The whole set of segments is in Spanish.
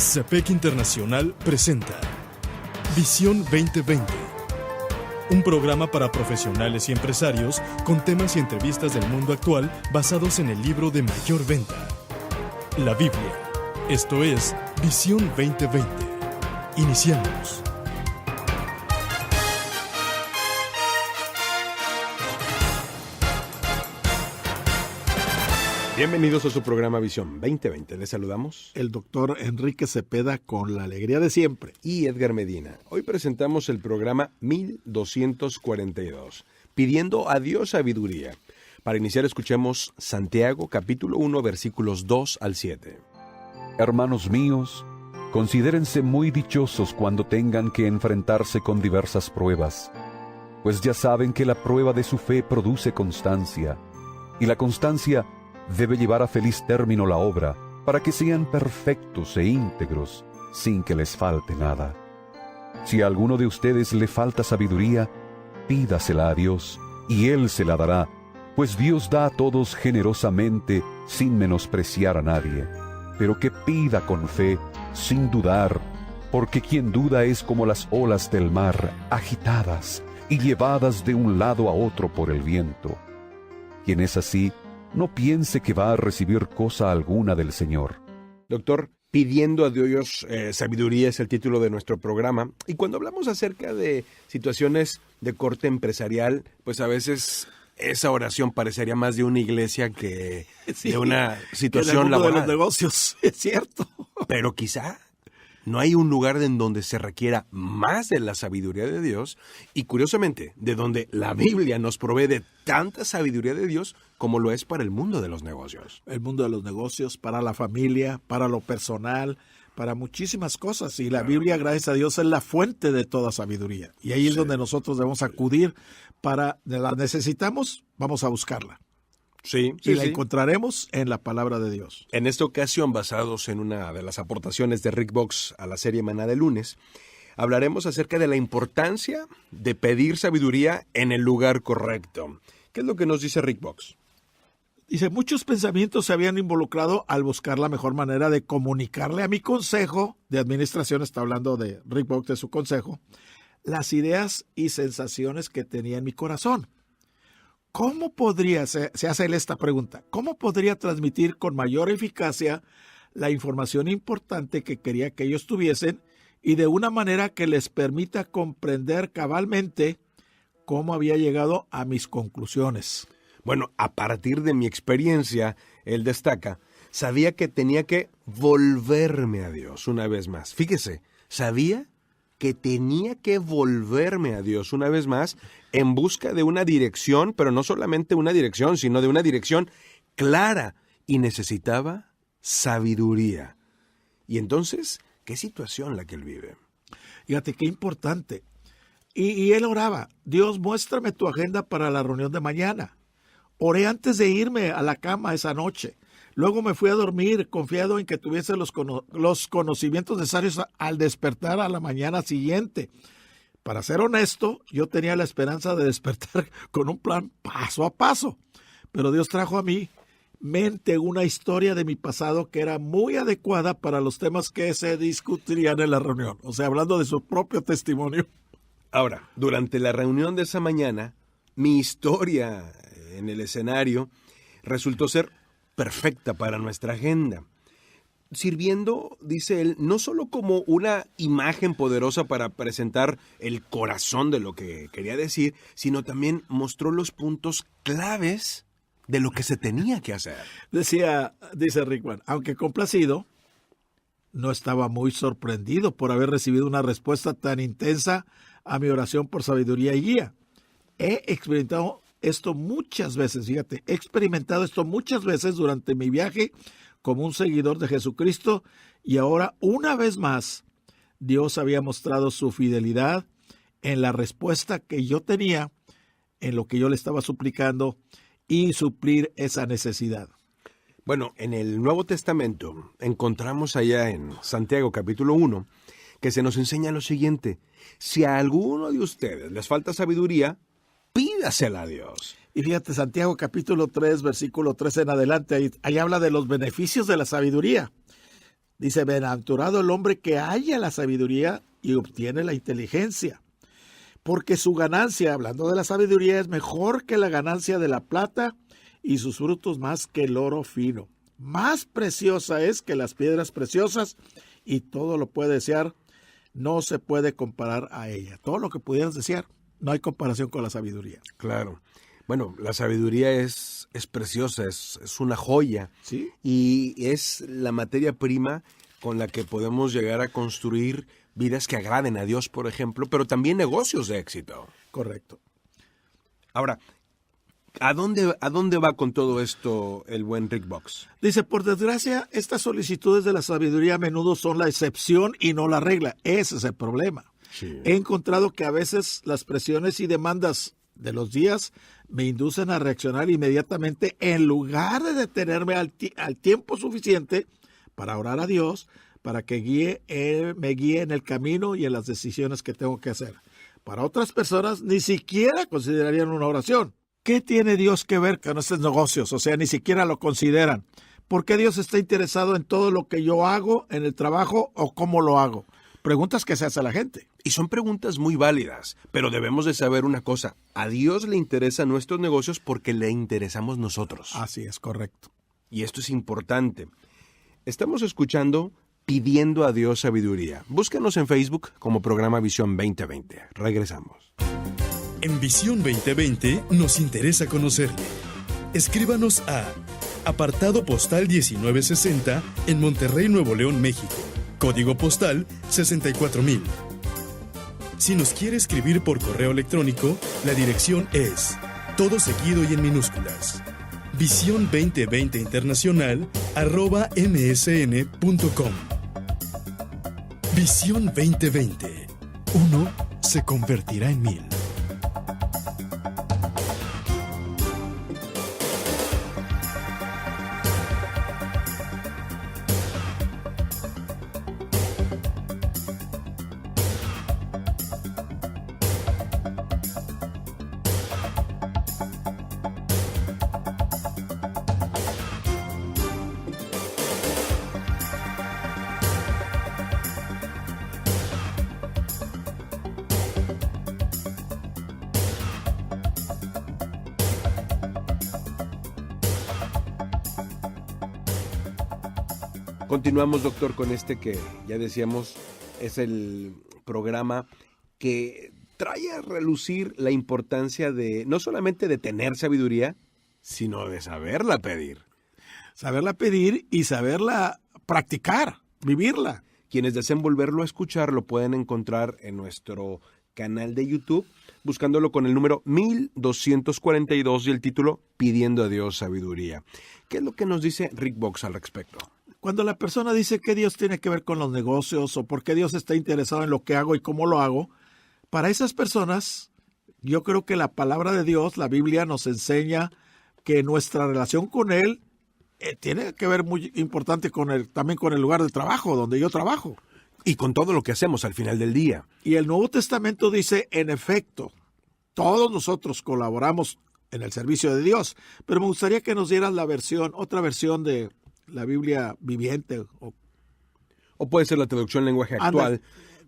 CEPEC Internacional presenta Visión 2020, un programa para profesionales y empresarios con temas y entrevistas del mundo actual basados en el libro de mayor venta, la Biblia. Esto es Visión 2020. Iniciamos. Bienvenidos a su programa Visión 2020. Les saludamos el doctor Enrique Cepeda con la alegría de siempre. Y Edgar Medina. Hoy presentamos el programa 1242, pidiendo a Dios sabiduría. Para iniciar escuchemos Santiago capítulo 1 versículos 2 al 7. Hermanos míos, considérense muy dichosos cuando tengan que enfrentarse con diversas pruebas, pues ya saben que la prueba de su fe produce constancia, y la constancia debe llevar a feliz término la obra, para que sean perfectos e íntegros, sin que les falte nada. Si a alguno de ustedes le falta sabiduría, pídasela a Dios, y Él se la dará, pues Dios da a todos generosamente, sin menospreciar a nadie. Pero que pida con fe, sin dudar, porque quien duda es como las olas del mar, agitadas y llevadas de un lado a otro por el viento. Quien es así, no piense que va a recibir cosa alguna del Señor. Doctor, pidiendo a Dios sabiduría es el título de nuestro programa. Y cuando hablamos acerca de situaciones de corte empresarial, pues a veces esa oración parecería más de una iglesia que de una situación laboral. De los negocios, es cierto. Pero quizá no hay un lugar en donde se requiera más de la sabiduría de Dios y, curiosamente, de donde la Biblia nos provee de tanta sabiduría de Dios como lo es para el mundo de los negocios. El mundo de los negocios, para la familia, para lo personal, para muchísimas cosas. Y la Biblia, gracias a Dios, es la fuente de toda sabiduría. Y ahí es donde nosotros debemos acudir para, la necesitamos, vamos a buscarla. Sí, y la encontraremos en la palabra de Dios. En esta ocasión, basados en una de las aportaciones de Rick Box a la serie Maná de lunes, hablaremos acerca de la importancia de pedir sabiduría en el lugar correcto. ¿Qué es lo que nos dice Rick Box? Dice, muchos pensamientos se habían involucrado al buscar la mejor manera de comunicarle a mi consejo de administración, está hablando de Rick Box, de su consejo, las ideas y sensaciones que tenía en mi corazón. ¿Cómo podría, se hace él esta pregunta, cómo podría transmitir con mayor eficacia la información importante que quería que ellos tuviesen y de una manera que les permita comprender cabalmente cómo había llegado a mis conclusiones? Bueno, a partir de mi experiencia, él destaca, sabía que tenía que volverme a Dios una vez más. Fíjese, sabía que tenía que volverme a Dios una vez más en busca de una dirección, pero no solamente una dirección, sino de una dirección clara, y necesitaba sabiduría. Y entonces, ¿qué situación la que él vive? Fíjate, qué importante. Y él oraba, Dios, muéstrame tu agenda para la reunión de mañana. Oré antes de irme a la cama esa noche. Luego me fui a dormir confiado en que tuviese los conocimientos necesarios al despertar a la mañana siguiente. Para ser honesto, yo tenía la esperanza de despertar con un plan paso a paso. Pero Dios trajo a mi mente una historia de mi pasado que era muy adecuada para los temas que se discutirían en la reunión. O sea, hablando de su propio testimonio. Ahora, durante la reunión de esa mañana, mi historia en el escenario resultó ser perfecta para nuestra agenda, sirviendo, dice él, no solo como una imagen poderosa para presentar el corazón de lo que quería decir, sino también mostró los puntos claves de lo que se tenía que hacer. Dice Rickman, aunque complacido, no estaba muy sorprendido por haber recibido una respuesta tan intensa a mi oración por sabiduría y guía. He experimentado esto muchas veces, fíjate, he experimentado esto muchas veces durante mi viaje como un seguidor de Jesucristo, y ahora, una vez más, Dios había mostrado su fidelidad en la respuesta que yo tenía, en lo que yo le estaba suplicando, y suplir esa necesidad. Bueno, en el Nuevo Testamento encontramos allá en Santiago capítulo 1 que se nos enseña lo siguiente: si a alguno de ustedes les falta sabiduría, pídasela a Dios. Y fíjate, Santiago capítulo 3, versículo 3 en adelante, ahí habla de los beneficios de la sabiduría. Dice, bienaventurado el hombre que halla la sabiduría y obtiene la inteligencia, porque su ganancia, hablando de la sabiduría, es mejor que la ganancia de la plata y sus frutos más que el oro fino. Más preciosa es que las piedras preciosas y todo lo puede desear, no se puede comparar a ella. Todo lo que pudieras desear, no hay comparación con la sabiduría. Claro. Bueno, la sabiduría es preciosa, es una joya. ¿Sí? Y es la materia prima con la que podemos llegar a construir vidas que agraden a Dios, por ejemplo, pero también negocios de éxito. Correcto. Ahora, ¿a dónde va con todo esto el buen Rick Box? Dice, por desgracia, estas solicitudes de la sabiduría a menudo son la excepción y no la regla. Ese es el problema. Sí. He encontrado que a veces las presiones y demandas de los días me inducen a reaccionar inmediatamente en lugar de detenerme al tiempo suficiente para orar a Dios, para que me guíe en el camino y en las decisiones que tengo que hacer. Para otras personas ni siquiera considerarían una oración. ¿Qué tiene Dios que ver con estos negocios? O sea, ni siquiera lo consideran. ¿Por qué Dios está interesado en todo lo que yo hago en el trabajo o cómo lo hago? Preguntas que se hace a la gente. Y son preguntas muy válidas, pero debemos de saber una cosa. A Dios le interesan nuestros negocios porque le interesamos nosotros. Así es, correcto. Y esto es importante. Estamos escuchando Pidiendo a Dios Sabiduría. Búscanos en Facebook como programa Visión 2020. Regresamos. En Visión 2020 nos interesa conocerle. Escríbanos a apartado postal 1960 en Monterrey, Nuevo León, México. Código postal 64000. Si nos quiere escribir por correo electrónico, la dirección es todo seguido y en minúsculas. Visión 2020 Internacional @msn.com. Visión 2020. Uno se convertirá en 1000. Continuamos, doctor, con este que ya decíamos es el programa que trae a relucir la importancia de no solamente de tener sabiduría, sino de saberla pedir. Saberla pedir y saberla practicar, vivirla. Quienes deseen volverlo a escuchar lo pueden encontrar en nuestro canal de YouTube, buscándolo con el número 1242 y el título Pidiendo a Dios Sabiduría. ¿Qué es lo que nos dice Rick Box al respecto? Cuando la persona dice que Dios tiene que ver con los negocios o por qué Dios está interesado en lo que hago y cómo lo hago, para esas personas, yo creo que la palabra de Dios, la Biblia, nos enseña que nuestra relación con Él tiene que ver muy importante también con el lugar de trabajo, donde yo trabajo. Y con todo lo que hacemos al final del día. Y el Nuevo Testamento dice, en efecto, todos nosotros colaboramos en el servicio de Dios, pero me gustaría que nos dieras otra versión de la Biblia viviente. O puede ser la traducción lenguaje actual.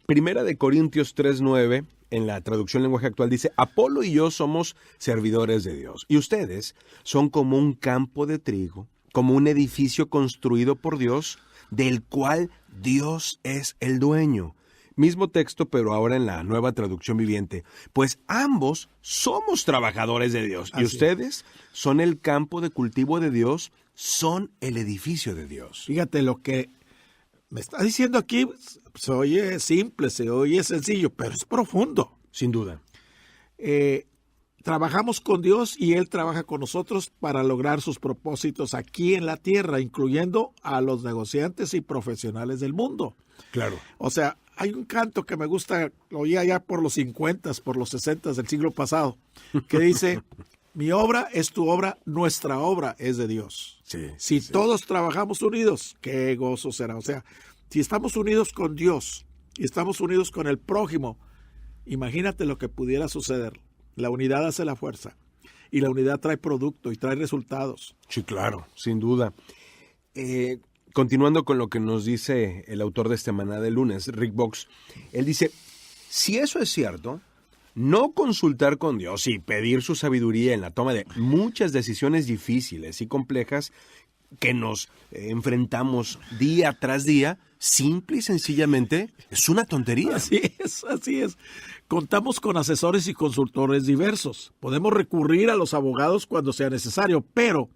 Primera de Corintios 3:9, en la traducción lenguaje actual, dice, Apolo y yo somos servidores de Dios, y ustedes son como un campo de trigo, como un edificio construido por Dios, del cual Dios es el dueño. Mismo texto, pero ahora en la nueva traducción viviente. Pues ambos somos trabajadores de Dios, y ustedes son el campo de cultivo de Dios, son el edificio de Dios. Fíjate, lo que me está diciendo aquí se oye simple, se oye sencillo, pero es profundo. Sin duda. Trabajamos con Dios y Él trabaja con nosotros para lograr sus propósitos aquí en la tierra, incluyendo a los negociantes y profesionales del mundo. Claro. O sea, hay un canto que me gusta, lo oía ya por los 50, por los 60 del siglo pasado, que dice, mi obra es tu obra, nuestra obra es de Dios. Si todos trabajamos unidos, qué gozo será. O sea, si estamos unidos con Dios y estamos unidos con el prójimo, imagínate lo que pudiera suceder. La unidad hace la fuerza y la unidad trae producto y trae resultados. Sí, claro, sin duda. continuando con lo que nos dice el autor de este Maná de lunes, Rick Box, él dice, si eso es cierto, no consultar con Dios y pedir su sabiduría en la toma de muchas decisiones difíciles y complejas que nos enfrentamos día tras día, simple y sencillamente es una tontería. Así es. Contamos con asesores y consultores diversos. Podemos recurrir a los abogados cuando sea necesario, pero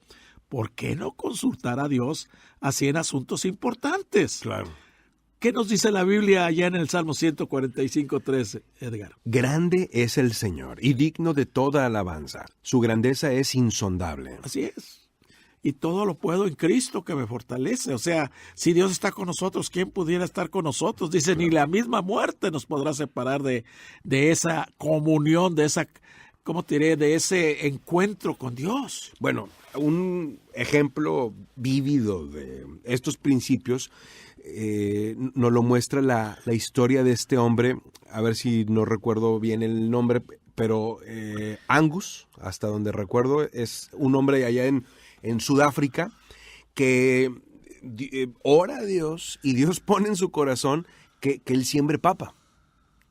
¿por qué no consultar a Dios así en asuntos importantes? Claro. ¿Qué nos dice la Biblia allá en el Salmo 145:13, Edgar? Grande es el Señor y digno de toda alabanza. Su grandeza es insondable. Así es. Y todo lo puedo en Cristo que me fortalece. O sea, si Dios está con nosotros, ¿quién pudiera estar con nosotros? Dice, ni la misma muerte nos podrá separar de esa comunión, de esa, ¿cómo te diré? De ese encuentro con Dios. Bueno, un ejemplo vívido de estos principios nos lo muestra la historia de este hombre, a ver si no recuerdo bien el nombre, pero Angus, hasta donde recuerdo, es un hombre allá en Sudáfrica que ora a Dios y Dios pone en su corazón que él siembre papa.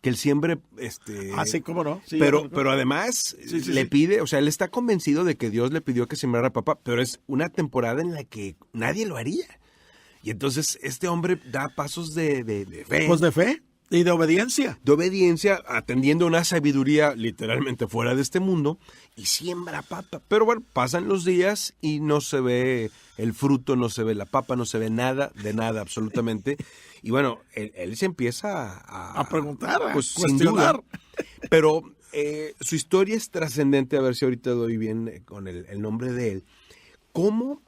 Que él siembre sí, cómo no. Sí, pero además le pide, o sea, él está convencido de que Dios le pidió que sembrara papa, pero es una temporada en la que nadie lo haría. Y entonces este hombre da pasos de fe. Pues de fe y de obediencia. De obediencia, atendiendo una sabiduría literalmente fuera de este mundo, y siembra papa. Pero bueno, pasan los días y no se ve el fruto, no se ve la papa, no se ve nada, de nada absolutamente. Y bueno, él se empieza a preguntar, a cuestionar. Pero su historia es trascendente, a ver si ahorita doy bien con el nombre de él. ¿Cómo?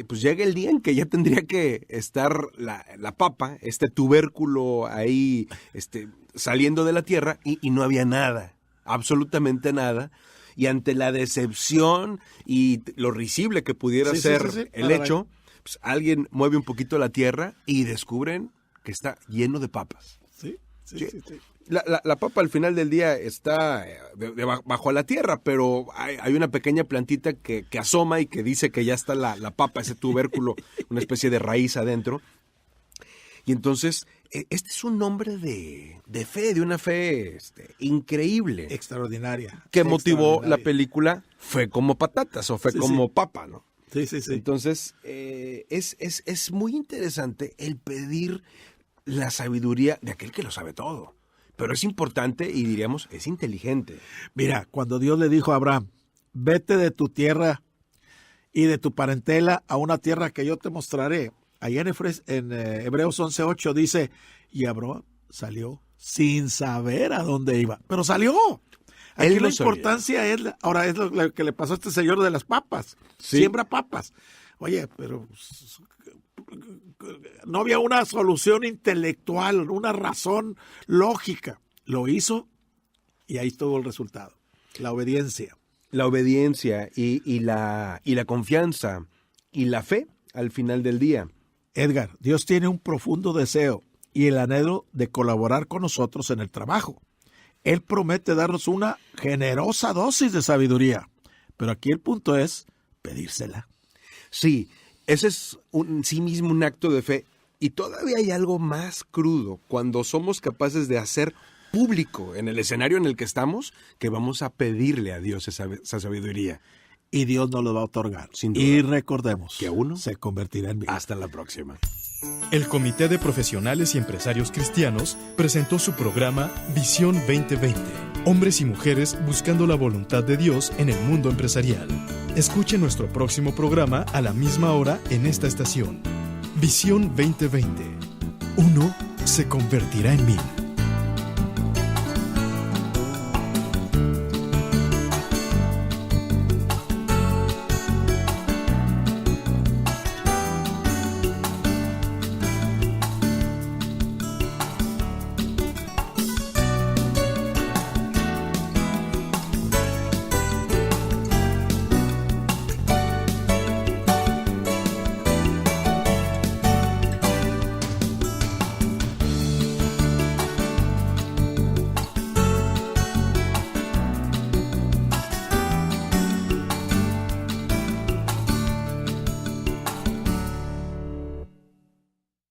Pues llega el día en que ya tendría que estar la papa, este tubérculo ahí saliendo de la tierra y no había nada, absolutamente nada. Y ante la decepción y lo risible que pudiera ser el hecho, pues alguien mueve un poquito la tierra y descubren que está lleno de papas. Sí. La papa al final del día está bajo la tierra, pero hay una pequeña plantita que asoma y que dice que ya está la papa, ese tubérculo, una especie de raíz adentro. Y entonces, este es un nombre de fe, de una fe increíble. Extraordinaria. Que motivó la película Fe como patatas o Fe como papa, ¿no? Sí. Entonces, es muy interesante el pedir la sabiduría de aquel que lo sabe todo. Pero es importante y diríamos, es inteligente. Mira, cuando Dios le dijo a Abraham, vete de tu tierra y de tu parentela a una tierra que yo te mostraré. Allá en Hebreos 11:8 dice, y Abraham salió sin saber a dónde iba. Pero salió. Aquí la importancia es lo que le pasó a este señor de las papas. Sí. Siembra papas. Oye, pero no había una solución intelectual, una razón lógica. Lo hizo y ahí estuvo el resultado. La obediencia. La obediencia y la confianza y la fe al final del día. Edgar, Dios tiene un profundo deseo y el anhelo de colaborar con nosotros en el trabajo. Él promete darnos una generosa dosis de sabiduría, pero aquí el punto es pedírsela. Sí, ese es en sí mismo un acto de fe. Y todavía hay algo más crudo cuando somos capaces de hacer público en el escenario en el que estamos que vamos a pedirle a Dios esa sabiduría. Y Dios nos lo va a otorgar. Sin duda. Y recordemos que uno se convertirá en mí. Hasta la próxima. El Comité de Profesionales y Empresarios Cristianos presentó su programa Visión 2020. Hombres y mujeres buscando la voluntad de Dios en el mundo empresarial. Escuche nuestro próximo programa a la misma hora en esta estación. Visión 2020. Uno se convertirá en 1000.